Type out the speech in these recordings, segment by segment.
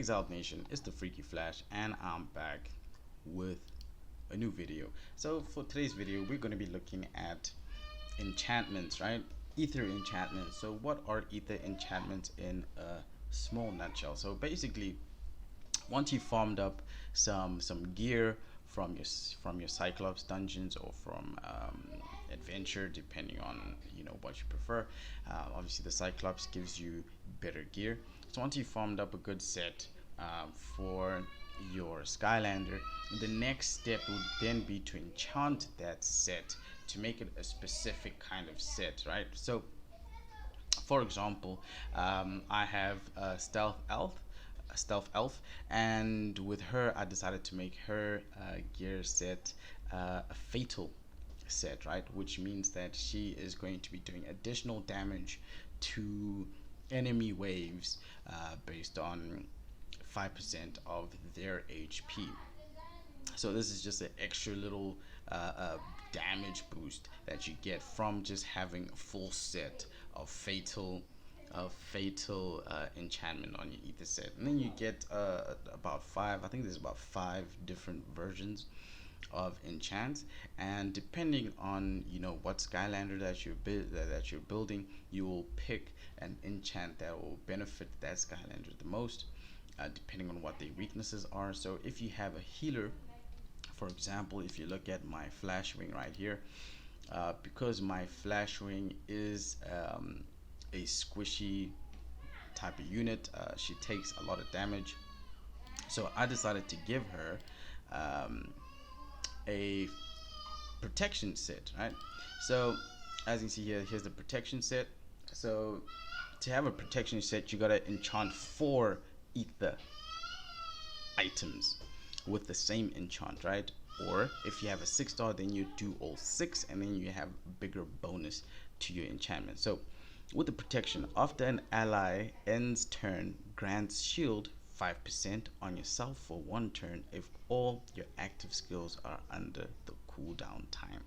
Exiled Nation, it's the Freaky Flash, and I'm back with a new video. So for today's video, we're going to be looking at enchantments, right? Ether enchantments. So what are ether enchantments in a small nutshell? So basically, once you farmed up some gear from your Cyclops dungeons or from adventure, depending on what you prefer. Obviously, the Cyclops gives you better gear. So once you farmed up a good set for your Skylander, the next step would then be to enchant that set to make it a specific kind of set, right? So for example, I have a stealth elf, and with her, I decided to make her gear set a fatal set, right? Which means that she is going to be doing additional damage to enemy waves based on 5% of their HP. So this is just an extra little damage boost that you get from just having a full set of fatal enchantment on your ether set. And then you get about five, I think there's about five different versions of enchants, and depending on what Skylander that you're building, you will pick an enchant that will benefit that Skylander the most, depending on what their weaknesses are. So if you have a healer, for example, if you look at my flash wing right here, because my flash wing is a squishy type of unit, she takes a lot of damage, so I decided to give her a protection set, right? So as you can see here, here's the protection set. So to have a protection set, you gotta enchant 4 ether items with the same enchant, right? Or if you have a 6-star, then you do all 6, and then you have a bigger bonus to your enchantment. So with the protection, after an ally ends turn, grants shield 5% on yourself for 1 turn if all your active skills are under the cooldown time.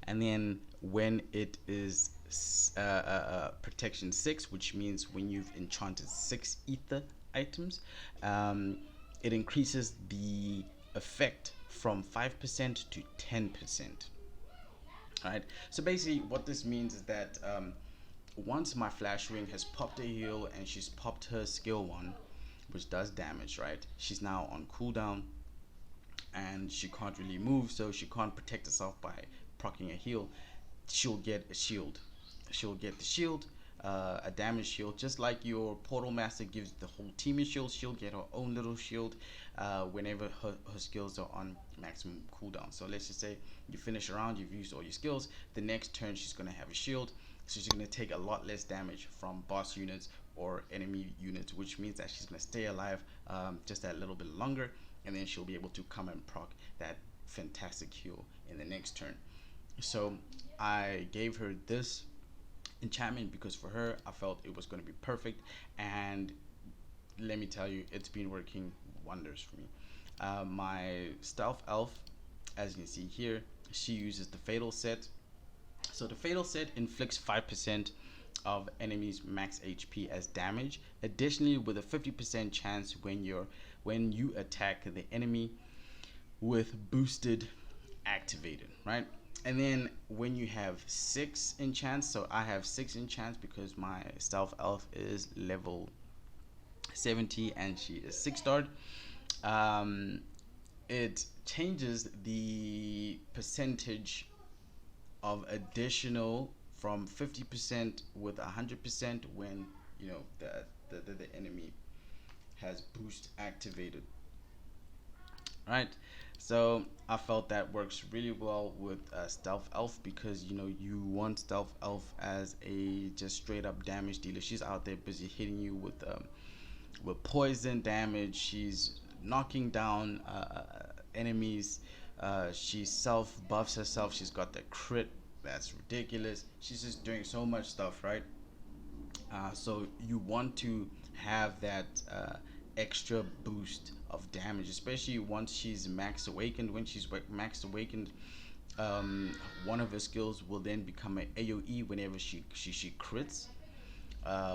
And then when it is protection 6, which means when you've enchanted 6 ether items, it increases the effect from 5% to 10%. Alright, so basically what this means is that once my flash wing has popped a heal and she's popped her skill 1, which does damage, right? She's now on cooldown and she can't really move, so she can't protect herself by proccing a heal. She'll get a shield. She'll get the shield, a damage shield, just like your portal master gives the whole team a shield. She'll get her own little shield whenever her skills are on maximum cooldown. So let's just say you finish a round, you've used all your skills, the next turn she's going to have a shield, so she's going to take a lot less damage from boss units or enemy units, which means that she's going to stay alive just that little bit longer, and then she'll be able to come and proc that fantastic heal in the next turn. So I gave her this enchantment because for her I felt it was going to be perfect, and let me tell you, it's been working wonders for me. My stealth elf, as you can see here, she uses the fatal set. So the fatal set inflicts 5% of enemies max HP as damage, additionally with a 50% chance when you attack the enemy with boosted activated, right? And then when you have 6 enchants, so I have 6 enchants because my stealth elf is level 70 and she is 6-starred. It changes the percentage of additional from 50% with 100% when the enemy has boost activated, right? So I felt that works really well with stealth elf, because you want stealth elf as a just straight up damage dealer. She's out there busy hitting you with poison damage. She's knocking down enemies. She self buffs herself. She's got the crit that's ridiculous. She's just doing so much stuff, right? So you want to have that extra boost of damage, especially once she's max awakened. When she's max awakened, one of her skills will then become an AoE whenever she crits.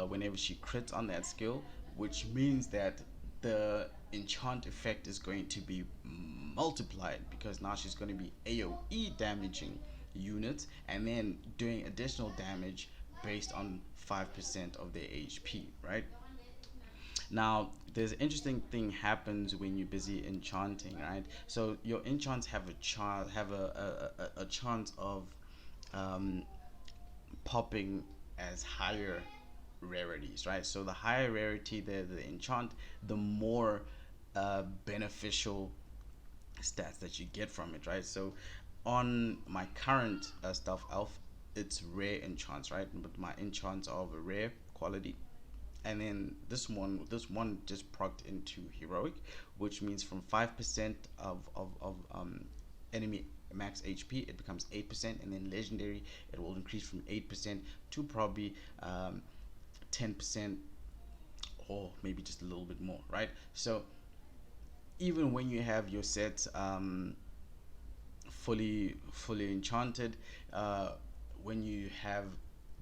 Whenever she crits on that skill, which means that the enchant effect is going to be multiplied, because now she's going to be AoE damaging units and then doing additional damage based on 5% of their HP, right? Now, there's an interesting thing happens when you're busy enchanting, right? So your enchants have a chance of um, popping as higher rarities, right? So the higher rarity the enchant, the more beneficial stats that you get from it, right? So on my current stealth elf, it's rare enchants, right? But my enchants are of a rare quality, and then this one just procced into heroic, which means from 5% of enemy max HP it becomes 8%, and then legendary it will increase from 8% to probably 10%, or maybe just a little bit more, right? So even when you have your sets fully enchanted, uh, when you have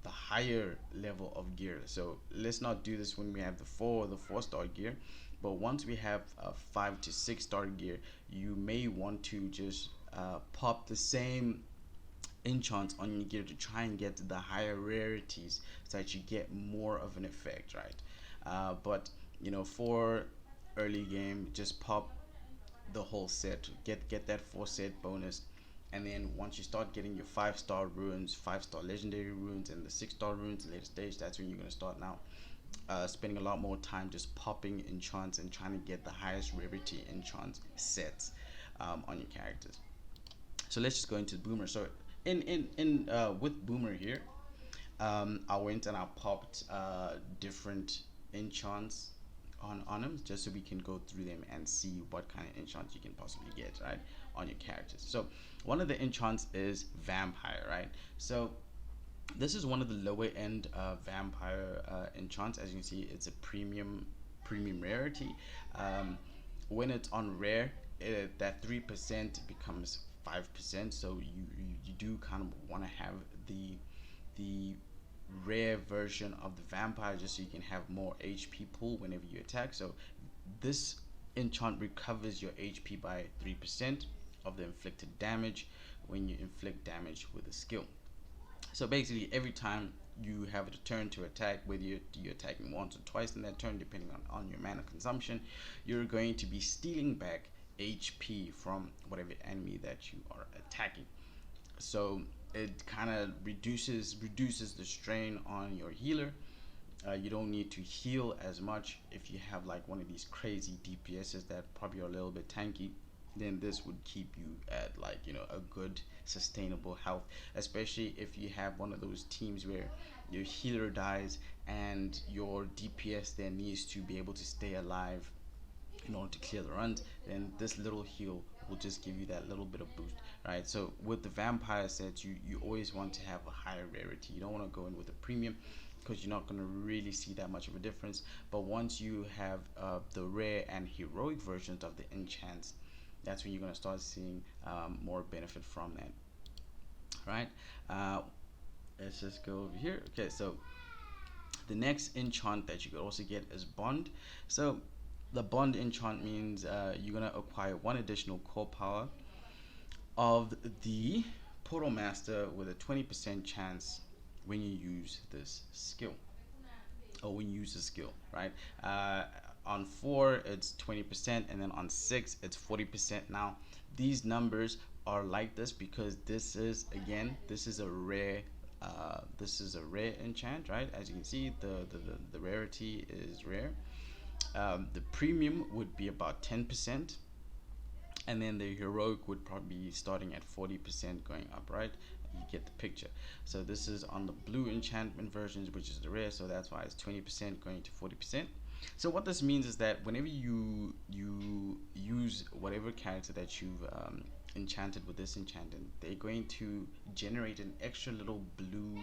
the higher level of gear. So let's not do this when we have the 4-star gear, but once we have 5 to 6 star gear, you may want to just pop the same enchants on your gear to try and get the higher rarities so that you get more of an effect, right? But for early game, just pop the whole set, get that 4 set bonus, and then once you start getting your 5-star runes, 5-star legendary runes, and the 6-star runes later stage, that's when you're going to start now spending a lot more time just popping enchants and trying to get the highest rarity enchant sets on your characters. So let's just go into Boomer. So in with Boomer here, I went and I popped different enchants on them, just so we can go through them and see what kind of enchants you can possibly get, right, on your characters. So one of the enchants is Vampire, right? So this is one of the lower end vampire enchants. As you can see, it's a premium rarity. When it's on rare, that 3% becomes 5%. So you do kind of want to have the rare version of the vampire, just so you can have more HP pool whenever you attack. So this enchant recovers your HP by 3% of the inflicted damage when you inflict damage with a skill. So basically, every time you have a turn to attack, whether you're attacking once or twice in that turn, depending on your mana consumption, you're going to be stealing back HP from whatever enemy that you are attacking. So it kind of reduces the strain on your healer. You don't need to heal as much if you have like one of these crazy DPSs that probably are a little bit tanky. Then this would keep you at like a good sustainable health, especially if you have one of those teams where your healer dies and your DPS then needs to be able to stay alive in order to clear the runs. Then this little heal will just give you that little bit of boost, right? So with the vampire sets, you always want to have a higher rarity. You don't want to go in with a premium, because you're not going to really see that much of a difference. But once you have the rare and heroic versions of the enchants, that's when you're going to start seeing more benefit from that, right? Let's just go over here. Okay, so the next enchant that you could also get is Bond. So the Bond enchant means you're going to acquire one additional core power of the Portal Master with a 20% chance when you use this skill, or when you use the skill, right? On 4 it's 20%, and then on 6 it's 40%. Now these numbers are like this because this is a rare enchant, right? As you can see, the rarity is rare. The premium would be about 10%, and then the heroic would probably be starting at 40% going up, right? You get the picture. So this is on the blue enchantment versions, which is the rare, so that's why it's 20% going to 40%. So what this means is that whenever you use whatever character that you've enchanted with this enchantment, they're going to generate an extra little blue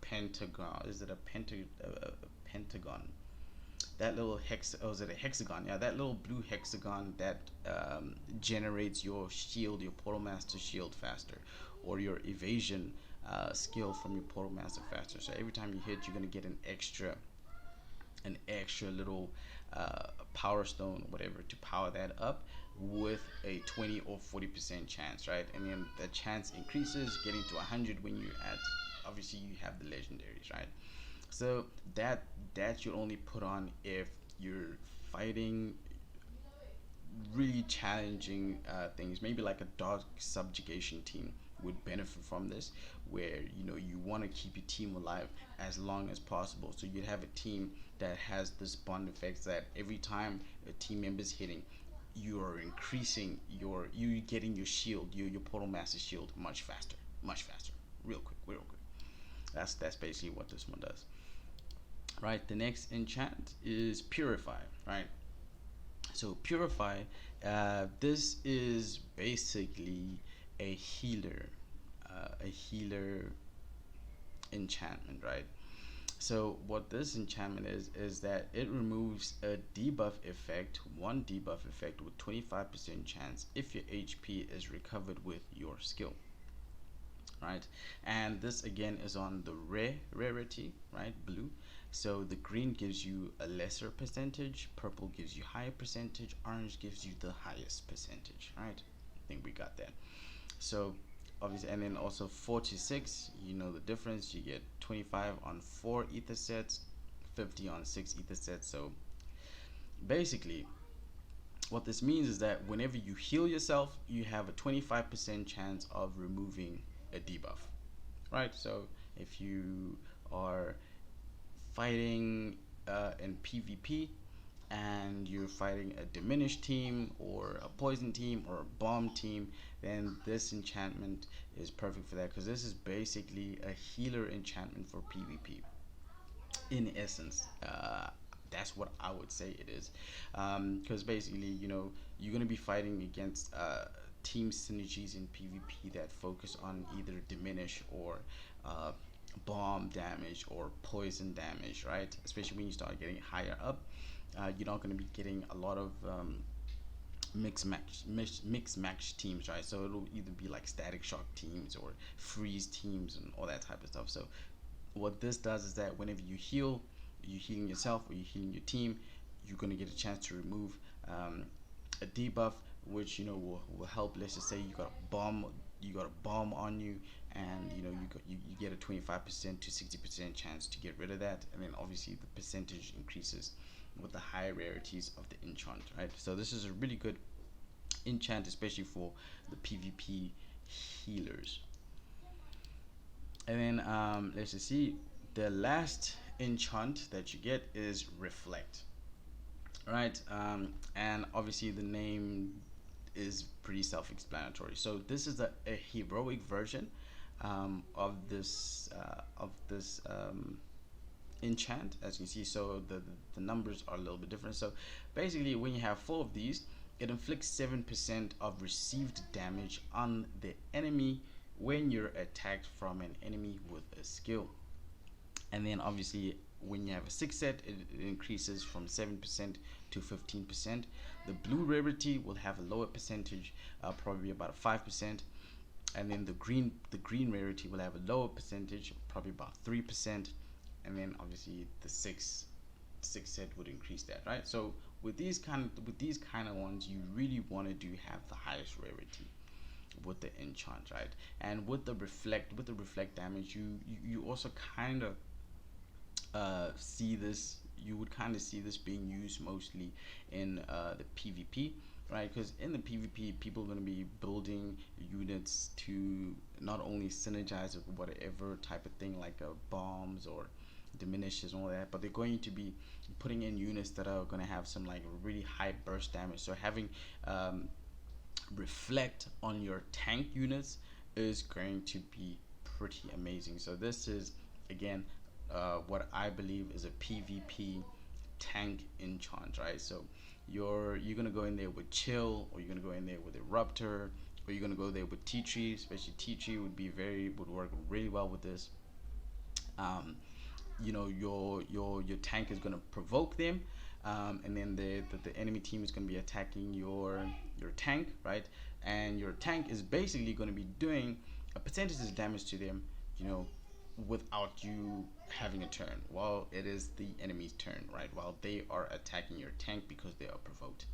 pentagon. Is it a pentagon? That little is it a hexagon? Yeah, that little blue hexagon that generates your shield, your Portal Master shield faster, or your evasion skill from your Portal Master faster. So every time you hit, you're gonna get an extra an extra little power stone, whatever, to power that up with a 20 or 40% chance, right? And then the chance increases, getting to 100 when you're at, obviously you have the legendaries, right? So that you only put on if you're fighting really challenging things. Maybe like a dark subjugation team would benefit from this, where you want to keep your team alive as long as possible. So you'd have a team that has this bond effects that every time a team member's hitting, you are increasing you getting your shield, your portal master shield much faster, real quick. That's basically what this one does. Right. The next enchant is Purify. Right. So Purify, this is basically a healer enchantment, right? So what this enchantment is that it removes a debuff effect, one debuff effect with 25% chance if your HP is recovered with your skill, right? And this again is on the rarity, right? Blue. So the green gives you a lesser percentage, purple gives you higher percentage, orange gives you the highest percentage, right? I think we got that. So obviously, and then also 4 to 6, you know the difference. You get 25 on 4 ether sets, 50 on 6 ether sets. So basically what this means is that whenever you heal yourself, you have a 25% chance of removing a debuff, right? So if you are fighting in PvP and you're fighting a diminished team or a poison team or a bomb team, then this enchantment is perfect for that, because this is basically a healer enchantment for PvP in essence. That's what I would say it is, because basically you're going to be fighting against team synergies in PvP that focus on either diminish or bomb damage or poison damage, right? Especially when you start getting higher up, you're not going to be getting a lot of mixed match teams, right? So it'll either be like static shock teams or freeze teams and all that type of stuff. So what this does is that whenever you heal, you're healing yourself or you're healing your team, you're going to get a chance to remove a debuff, which will help. Let's just say you got a bomb on you, and you get a 25% to 60% chance to get rid of that, and then obviously the percentage increases with the higher rarities of the enchant, right? So this is a really good enchant, especially for the PvP healers. And then let's just see, the last enchant that you get is Reflect, right? And obviously the name is pretty self-explanatory. So this is a heroic version of this enchant, as you can see. So the numbers are a little bit different. So basically, when you have 4 of these, it inflicts 7% of received damage on the enemy when you're attacked from an enemy with a skill. And then obviously when you have a 6 set, it increases from 7% to 15%. The blue rarity will have a lower percentage, probably about 5%. And then the green rarity will have a lower percentage, probably about 3%. And then obviously the six set would increase that, right? So with these kind of ones, you really want to have the highest rarity with the enchant, right? And with the reflect damage, you also kind of see this. You would kind of see this being used mostly in the PvP, right? Because in the PvP, people are going to be building units to not only synergize with whatever type of thing, like bombs or diminishes and all that, but they're going to be putting in units that are going to have some like really high burst damage. So having reflect on your tank units is going to be pretty amazing. So this is again what I believe is a PvP tank enchant, right? So you're gonna go in there with chill, or you're gonna go in there with eruptor, or you're gonna go there with tea tree. Especially tea tree would work really well with this. Your tank is going to provoke them, and then the enemy team is going to be attacking your tank, right? And your tank is basically going to be doing a percentage of damage to them, without you having a turn while it is the enemy's turn, right? While they are attacking your tank because they are provoked,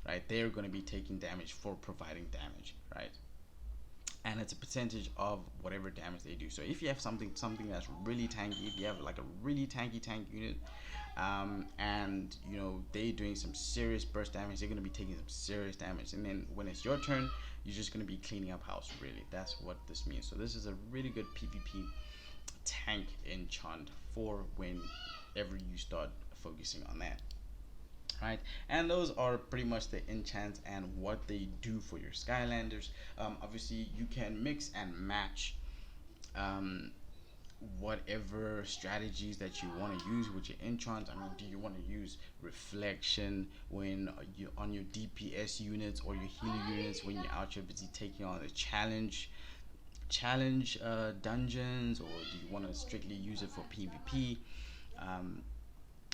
right? They're going to be taking damage for providing damage, right? And it's a percentage of whatever damage they do. So if you have something that's really tanky, if you have like a really tanky tank unit, and you know they doing some serious burst damage, they're going to be taking some serious damage, and then when it's your turn, you're just going to be cleaning up house. Really, that's what this means. So this is a really good PvP tank enchant for whenever you start focusing on that, right? And those are pretty much the enchants and what they do for your Skylanders. Obviously you can mix and match whatever strategies that you want to use with your enchant. I mean, do you want to use reflection when you on your DPS units or your healer units when you're out here busy taking on a challenge dungeons, or do you want to strictly use it for PvP?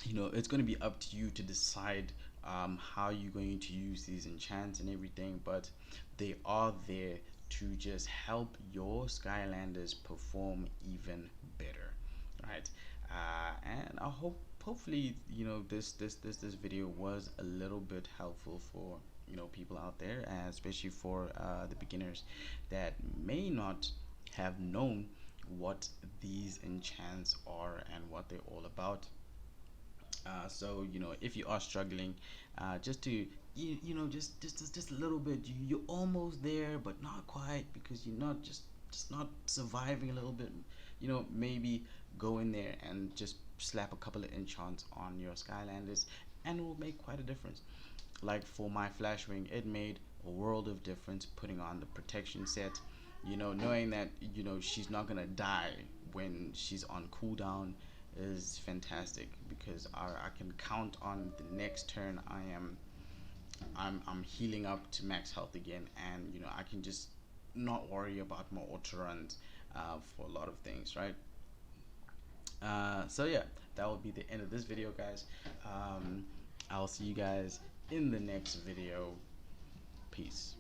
You know, it's going to be up to you to decide how you're going to use these enchants and everything, but they are there to just help your Skylanders perform even better, right? And I hopefully, you know, this video was a little bit helpful for, you know, people out there, and especially for the beginners that may not have known what these enchants are and what they're all about. So you know, if you are struggling, just to you know, just a little bit, you're almost there but not quite, because you're not just not surviving a little bit, you know, maybe go in there and just slap a couple of enchants on your Skylanders and it will make quite a difference. Like for my Flashwing, it made a world of difference putting on the protection set, you know, knowing that, you know, she's not gonna die when she's on cooldown is fantastic, because I can count on the next turn I'm healing up to max health again, and you know, I can just not worry about my auto runs for a lot of things, right? So yeah, that will be the end of this video, guys. I'll see you guys in the next video. Peace.